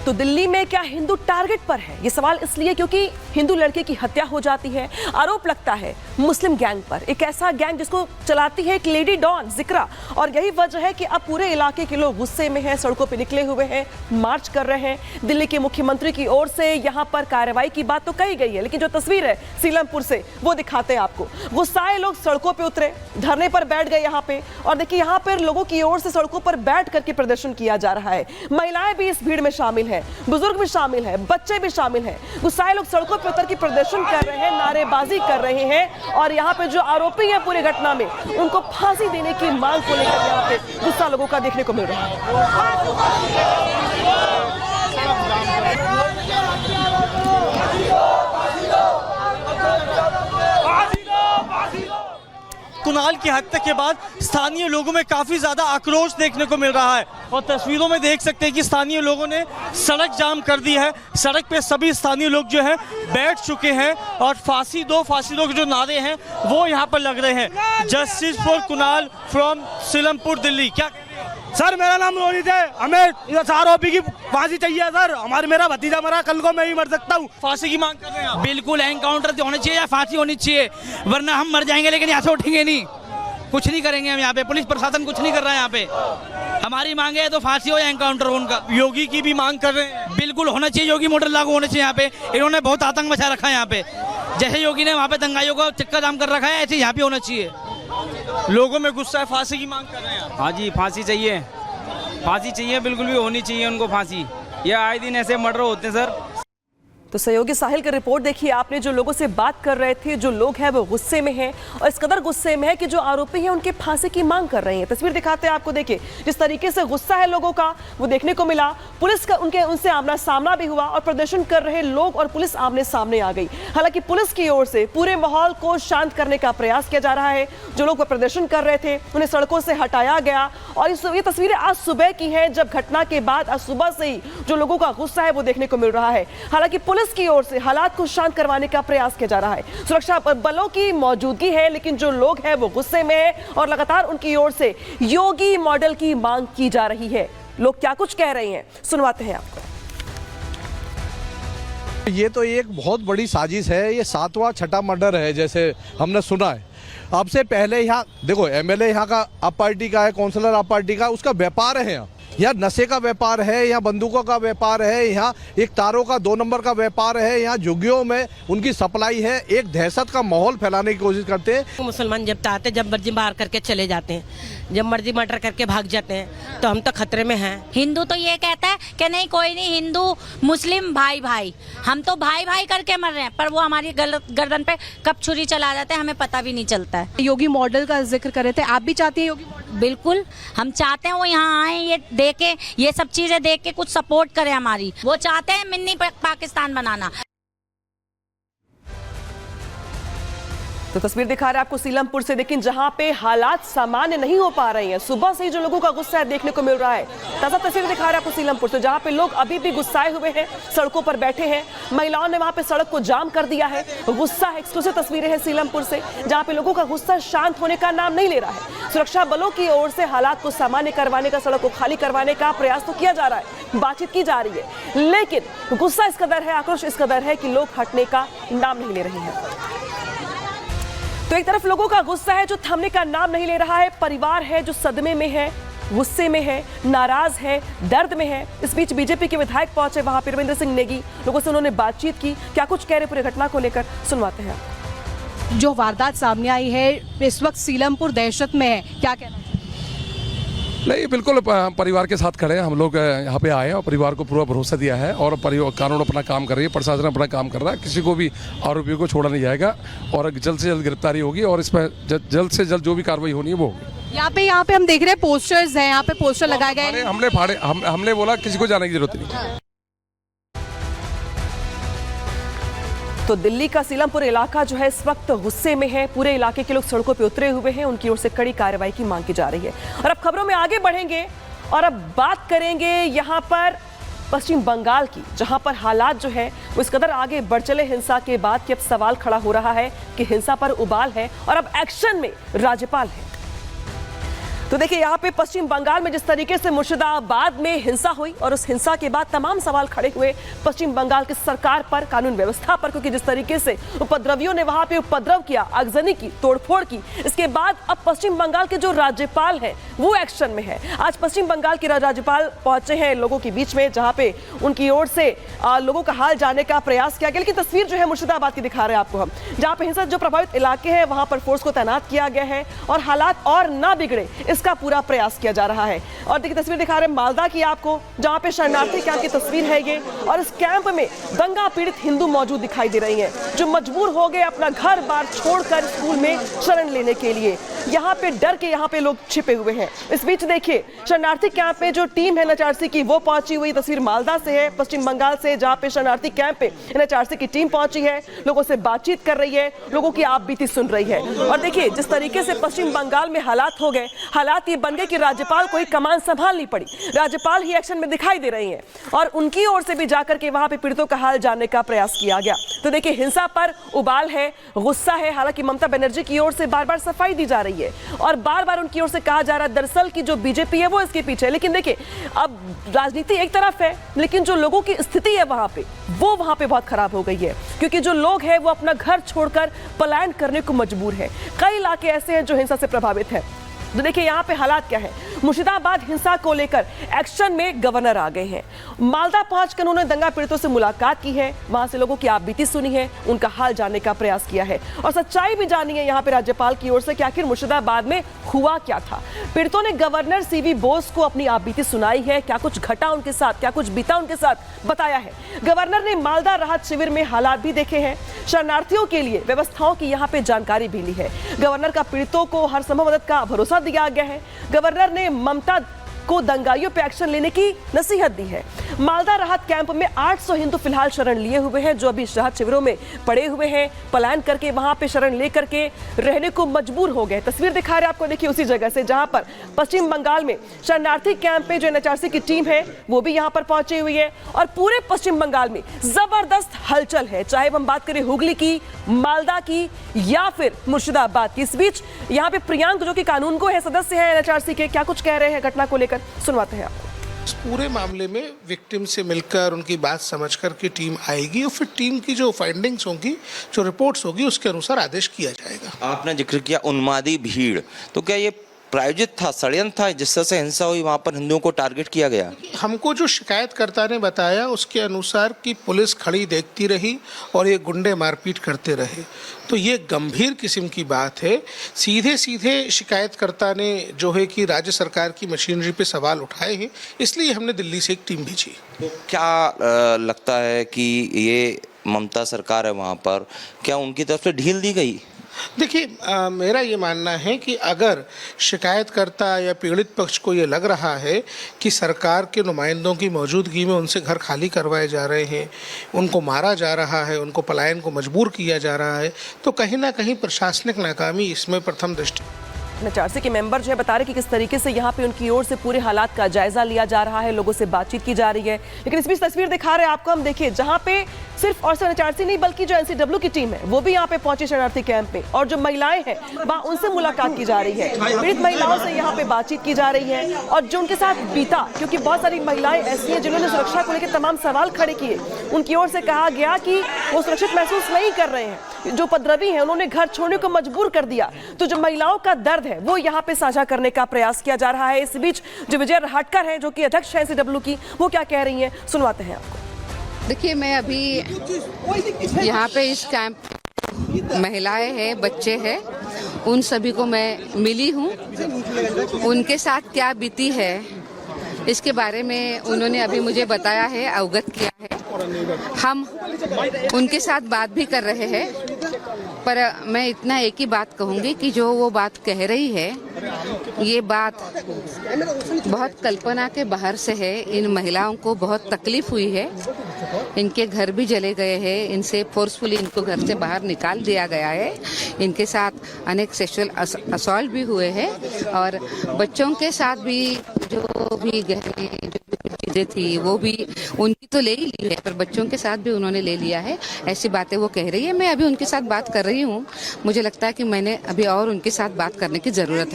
तो दिल्ली में क्या हिंदू टारगेट पर है? ये सवाल इसलिए क्योंकि हिंदू लड़के की हत्या हो जाती है। आरोप लगता है मुस्लिम गैंग पर, एक ऐसा गैंग जिसको चलाती है एक लेडी डॉन जिक्रा, और यही वजह है कि अब पूरे इलाके के लोग गुस्से में हैं, सड़कों पे निकले हुए हैं, मार्च कर रहे हैं। दिल्ली के मुख्यमंत्री की ओर से यहां पर कार्रवाई की बात तो कही गई है, लेकिन जो तस्वीर है सीलमपुर से वो दिखाते हैं आपको। गुस्साए लोग सड़कों पर उतरे, धरने पर बैठ गए यहाँ पे, और देखिए यहाँ पर लोगों की ओर से सड़कों पर बैठ करके प्रदर्शन किया जा रहा है। महिलाएं भी इस भीड़ में शामिल है, बुजुर्ग भी शामिल है, बच्चे भी शामिल हैं। गुस्साए लोग सड़कों पर उतर के प्रदर्शन कर रहे हैं, नारेबाजी कर रहे हैं, और यहाँ पे जो आरोपी है पूरी घटना में उनको फांसी देने की मांग को लेकर यहाँ पे गुस्सा लोगों का देखने को मिल रहा है। कुणाल की हत्या के बाद स्थानीय लोगों में काफी ज्यादा आक्रोश देखने को मिल रहा है, और तस्वीरों में देख सकते हैं कि स्थानीय लोगों ने सड़क जाम कर दी है। सड़क पे सभी स्थानीय लोग जो है बैठ चुके हैं, और फांसी दो के जो नारे हैं वो यहाँ पर लग रहे हैं। Justice for Kunal from Seelampur Delhi. क्या सर, मेरा नाम रोहित है, हमें आरोपी की फांसी चाहिए सर। मेरा भतीजा मरा, कल को मैं ही मर सकता हूँ। फांसी की मांग कर रहे हैं? बिल्कुल, एनकाउंटर होना चाहिए या फांसी होनी चाहिए, वरना हम मर जाएंगे लेकिन यहाँ से उठेंगे नहीं, कुछ नहीं करेंगे हम यहाँ पे। पुलिस प्रशासन कुछ नहीं कर रहा है यहाँ पे। हमारी मांग है तो फांसी हो या एनकाउंटर हो उनका। योगी की भी मांग कर रहे हैं? बिल्कुल होना चाहिए, योगी मॉडल लागू होना चाहिए यहाँ पे। इन्होंने बहुत आतंक मचा रखा है यहाँ पे, जैसे योगी ने वहाँ पे दंगाइयों को चक्का जाम कर रखा है, ऐसे यहाँ पे होना चाहिए। लोगों में गुस्सा है, फांसी की मांग कर रहे हैं? हाँ जी, फांसी चाहिए, फांसी चाहिए, बिल्कुल भी होनी चाहिए उनको फांसी। ये आए दिन ऐसे मर्डर होते हैं सर। तो सहयोगी साहिल की रिपोर्ट देखिए आपने, जो लोगों से बात कर रहे थे, जो लोग हैं वो गुस्से में हैं, और इस कदर गुस्से में है कि जो आरोपी हैं उनके फांसी की मांग कर रहे हैं। तस्वीर दिखाते हैं आपको, देखिए जिस तरीके से गुस्सा है लोगों का वो देखने को मिला। पुलिस का उनसे आमना सामना भी हुआ, और प्रदर्शन कर रहे लोग और पुलिस आमने सामने आ गई। हालांकि पुलिस की ओर से पूरे माहौल को शांत करने का प्रयास किया जा रहा है। जो लोग प्रदर्शन कर रहे थे उन्हें सड़कों से हटाया गया, और ये तस्वीरें आज सुबह की है, जब घटना के बाद आज सुबह से ही जो लोगों का गुस्सा है वो देखने को मिल रहा है। हालांकि पुलिस की ओर से हालात को शांत करवाने का प्रयास किया जा रहा है, सुरक्षा बलों की मौजूदगी है, लेकिन जो लोग हैं वो गुस्से में हैं, और लगातार उनकी ओर से योगी मॉडल की मांग की जा रही है। लोग क्या कुछ कह रहे हैं सुनवाते हैं आपको। ये तो एक बहुत बड़ी साजिश है, ये 7वां छठा मर्डर है जैसे हमने सुना है। अब से पहले यहाँ देखो, एमएलए यहाँ का आप पार्टी का है, काउंसलर आप पार्टी का, उसका व्यापार है यहाँ नशे का व्यापार है, यहाँ बंदूकों का व्यापार है, यहाँ एक तारों का 2 नंबर का व्यापार है, यहाँ झुग्गियों में उनकी सप्लाई है। एक दहशत का माहौल फैलाने की कोशिश करते हैं। मुसलमान जब आते हैं, जब मर्जी मार करके चले जाते हैं, जब मर्जी मर्डर करके भाग जाते हैं, तो हम तो खतरे में हैं। हिंदू तो ये कहता है कि नहीं कोई नहीं, हिंदू मुस्लिम भाई भाई, हम तो भाई भाई करके मर रहे हैं, पर वो हमारी गर्दन पे कब छुरी चला जाते हैं हमें पता भी नहीं चलता है। योगी मॉडल का जिक्र कर रहे थे, आप भी चाहती हैं योगी मॉडल? बिल्कुल, हम चाहते हैं वो यहाँ आए, ये देखे, ये सब चीजें देख के कुछ सपोर्ट करें हमारी। वो चाहते हैं मिनी पाकिस्तान बनाना। तो तस्वीर दिखा रहे हैं आपको सीलमपुर से, लेकिन जहां पे हालात सामान्य नहीं हो पा रहे हैं, सुबह से ही जो लोगों का गुस्सा है देखने को मिल रहा है। ताजा तस्वीर दिखा रहे हैं आपको सीलमपुर से, जहां पे लोग अभी भी गुस्साए हुए हैं, सड़कों पर बैठे हैं। महिलाओं ने वहां पे सड़क को जाम कर दिया है, गुस्सा है। एक्सक्लूसिव तस्वीरें हैं सीलमपुर से, जहां पे लोगों का गुस्सा शांत होने का नाम नहीं ले रहा है। सुरक्षा बलों की ओर से हालात को सामान्य करवाने का, सड़क को खाली करवाने का प्रयास तो किया जा रहा है, बातचीत की जा रही है, लेकिन गुस्सा इस कदर है, आक्रोश इस कदर है कि लोग हटने का नाम नहीं ले रहे हैं। तो एक तरफ लोगों का गुस्सा है जो थमने का नाम नहीं ले रहा है, परिवार है जो सदमे में है, गुस्से में है, नाराज है, दर्द में है। इस बीच बीजेपी के विधायक पहुंचे वहां पर, रविंद्र सिंह नेगी, लोगों से उन्होंने बातचीत की। क्या कुछ कह रहे पूरी घटना को लेकर सुनवाते हैं। जो वारदात सामने आई है, इस वक्त सीलमपुर दहशत में है, क्या कहना है? नहीं, बिल्कुल परिवार के साथ खड़े हैं। हम लोग यहाँ पे आए हैं और परिवार को पूरा भरोसा दिया है, और कानून अपना काम कर रही है, प्रशासन अपना काम कर रहा है। किसी को भी आरोपियों को छोड़ा नहीं जाएगा, और जल्द से जल्द गिरफ्तारी होगी, और इसमें जल्द से जल्द जो भी कार्रवाई होनी है वो होगी। यहाँ पे हम देख रहे हैं पोस्टर्स हैं, यहाँ पे पोस्टर लगाए गए। हमने बोला किसी को जाने की जरूरत नहीं। तो दिल्ली का सीलमपुर इलाका जो है इस वक्त गुस्से में है, पूरे इलाके के लोग सड़कों पे उतरे हुए हैं, उनकी ओर से कड़ी कार्रवाई की मांग की जा रही है। और अब खबरों में आगे बढ़ेंगे और अब बात करेंगे यहां पर पश्चिम बंगाल की, जहां पर हालात जो है वो इस कदर आगे बढ़ चले हिंसा के बाद कि अब सवाल खड़ा हो रहा है कि हिंसा पर उबाल है और अब एक्शन में राज्यपाल है। तो देखिए यहाँ पे पश्चिम बंगाल में जिस तरीके से मुर्शिदाबाद में हिंसा हुई और उस हिंसा के बाद तमाम सवाल खड़े हुए पश्चिम बंगाल की सरकार पर, कानून व्यवस्था पर, क्योंकि जिस तरीके से उपद्रवियों ने वहां पे उपद्रव किया, आगजनी की, तोड़फोड़ की, इसके बाद अब पश्चिम बंगाल के जो राज्यपाल हैं वो एक्शन में है। आज पश्चिम बंगाल के राज्यपाल पहुंचे हैं लोगों के बीच में, जहां पे उनकी ओर से लोगों का हाल जानने का प्रयास किया गया। लेकिन तस्वीर जो है मुर्शिदाबाद की दिखा रहे हैं आपको हम, जहां पे हिंसा जो प्रभावित इलाके हैं वहां पर फोर्स को तैनात किया गया है और हालात और ना बिगड़े इसका पूरा प्रयास किया जा रहा है। और देखिए तस्वीर दिखा रहे हैं मालदा की आपको, जहां पे शरणार्थी कैंप की तस्वीर है ये, और इस कैंप में दंगा पीड़ित हिंदू मौजूद दिखाई दे रही हैं, जो मजबूर हो गए अपना घर बार छोड़कर स्कूल में शरण लेने के लिए। यहाँ पे डर के यहाँ पे लोग छिपे हुए हैं। इस बीच देखिए शरणार्थी कैंप में जो टीम है एनएचआरसी की वो पहुंची हुई, तस्वीर मालदा से है, पश्चिम बंगाल से, जहां पे शरणार्थी कैंप पे एनएचआरसी की टीम पहुंची है, लोगों से बातचीत कर रही है, लोगों की आप बीती सुन रही है। और देखिए जिस तरीके से पश्चिम बंगाल में हालात हो गए, हालात ये बन गए कि राज्यपाल को ही कमान संभालनी पड़ी, राज्यपाल ही एक्शन में दिखाई दे रही हैं और उनकी ओर से भी जाकर के वहां पे पीड़ितों का हाल जानने का प्रयास किया गया। तो देखिए हिंसा पर उबाल है, गुस्सा है। हालांकि ममता बनर्जी की ओर से बार बार सफाई दी जा रही है और बार बार उनकी ओर से कहा जा रहा है दरअसल की जो बीजेपी है वो इसके पीछे है। लेकिन देखिए अब राजनीति एक तरफ है, लेकिन जो लोगों की स्थिति है वहां पे वो वहां पे बहुत खराब हो गई है, क्योंकि जो लोग हैं वो अपना घर छोड़कर पलायन करने को मजबूर है। कई इलाके ऐसे हैं जो हिंसा से प्रभावित है। तो देखिए यहाँ पे हालात क्या है। मुर्शिदाबाद हिंसा को लेकर एक्शन में गवर्नर आ गए हैं। मालदा पहुंचकर उन्होंने दंगा पीड़ितों से मुलाकात की है, वहां से लोगों की आपबीती सुनी है, उनका हाल जानने का प्रयास किया है और सच्चाई भी जानी है यहाँ पे राज्यपाल की ओर से कि आखिर मुर्शिदाबाद में हुआ क्या था। पीड़ितों ने गवर्नर सीवी बोस को अपनी आपबीती सुनाई है, क्या कुछ घटा उनके साथ, क्या कुछ बीता उनके साथ बताया है। गवर्नर ने मालदा राहत शिविर में हालात भी देखे हैं, शरणार्थियों के लिए व्यवस्थाओं की यहाँ पे जानकारी भी ली है। गवर्नर का पीड़ितों को हर संभव मदद का भरोसा दिया गया है। गवर्नर ने ममता को दंगाइयों पे एक्शन लेने की नसीहत दी है। मालदा राहत कैंप में 800 हिंदू फिलहाल शरण लिए हुए हैं, जो अभी राहत शिविरों में पड़े हुए हैं, पलायन करके वहां पे शरण लेकर के रहने को मजबूर हो गए। तस्वीर दिखा रहे हैं आपको, देखिए उसी जगह से जहां पर पश्चिम बंगाल में शरणार्थी कैंप पे जो एनएचआरसी की टीम है वो भी यहां पर पहुंची हुई है और पूरे पश्चिम बंगाल में जबरदस्त हलचल है, चाहे हम बात करें हुगली की, मालदा की या फिर मुर्शिदाबाद की। इस बीच यहाँ पे प्रियांक जो कि कानून को है, सदस्य है एनएचआरसी के, क्या कुछ कह रहे हैं घटना को लेकर, सुनवाते हैं आपको। इस पूरे मामले में विक्टिम से मिलकर उनकी बात समझकर के टीम आएगी और फिर टीम की जो फाइंडिंग्स होंगी, जो रिपोर्ट्स होगी, उसके अनुसार आदेश किया जाएगा। आपने जिक्र किया उन्मादी भीड़, तो क्या ये प्रायोजित था, षड्यंत्र था, जिस तरह से हिंसा हुई वहाँ पर हिंदुओं को टारगेट किया गया? हमको जो शिकायतकर्ता ने बताया उसके अनुसार कि पुलिस खड़ी देखती रही और ये गुंडे मारपीट करते रहे, तो ये गंभीर किस्म की बात है। सीधे सीधे शिकायतकर्ता ने जो है कि राज्य सरकार की मशीनरी पे सवाल उठाए हैं, इसलिए हमने दिल्ली से एक टीम भेजी। तो क्या लगता है कि ये ममता सरकार है वहाँ पर, क्या उनकी तरफ से ढील दी गई? देखिए मेरा ये मानना है कि अगर शिकायतकर्ता या पीड़ित पक्ष को ये लग रहा है कि सरकार के नुमाइंदों की मौजूदगी में उनसे घर खाली करवाए जा रहे हैं, उनको मारा जा रहा है, उनको पलायन को मजबूर किया जा रहा है, तो कहीं ना कहीं प्रशासनिक नाकामी इसमें प्रथम दृष्टि। एनएचआरसी के मेंबर जो है बता रहे कि किस तरीके से यहाँ पे उनकी ओर से पूरे हालात का जायजा लिया जा रहा है, लोगों से बातचीत की जा रही है। लेकिन इस बीच तस्वीर दिखा रहे हैं आपको हम, देखिए जहाँ पे सिर्फ और एनएचआरसी नहीं बल्कि जो एनसीडब्ल्यू की टीम है वो भी यहाँ पे पहुंची शरणार्थी कैंप में, और जो महिलाएं हैं वहाँ उनसे मुलाकात की जा रही है, पीड़ित महिलाओं से यहाँ पे बातचीत की जा रही है और जो उनके साथ बीता, क्योंकि बहुत सारी महिलाएं ऐसी हैं जिन्होंने सुरक्षा को लेकर तमाम सवाल खड़े किए, उनकी ओर से कहा गया कि वो सुरक्षित महसूस नहीं कर रहे हैं, जो उपद्रवी हैं उन्होंने घर छोड़ने को मजबूर कर दिया। तो जो महिलाओं का दर्द है वो यहाँ पे साझा करने का प्रयास किया जा रहा है। इस बीच जो विजय रहाटकर है, जो कि अध्यक्ष है एनसीडब्ल्यू की, वो क्या कह रही हैं, सुनवाते हैं आपको। देखिए मैं अभी यहाँ पे इस कैंप महिलाएं हैं, बच्चे हैं, उन सभी को मैं मिली हूँ, उनके साथ क्या बीती है इसके बारे में उन्होंने अभी मुझे बताया है, अवगत किया है। हम उनके साथ बात भी कर रहे हैं, पर मैं इतना एक ही बात कहूँगी कि जो वो बात कह रही है ये बात बहुत कल्पना के बाहर से है। इन महिलाओं को बहुत तकलीफ हुई है, इनके घर भी जले गए हैं, इनसे फोर्सफुली इनको घर से बाहर निकाल दिया गया है, इनके साथ अनेक सेक्सुअल असॉल्ट भी हुए हैं और बच्चों के साथ भी जो भी गहने चीजें थी वो भी उनकी तो ले ही ली है, पर बच्चों के साथ भी उन्होंने ले लिया है। ऐसी बातें वो कह रही है। मैं अभी उनके साथ बात कर रही हूँ, मुझे लगता है कि मैंने अभी और उनके साथ बात करने की जरूरत है।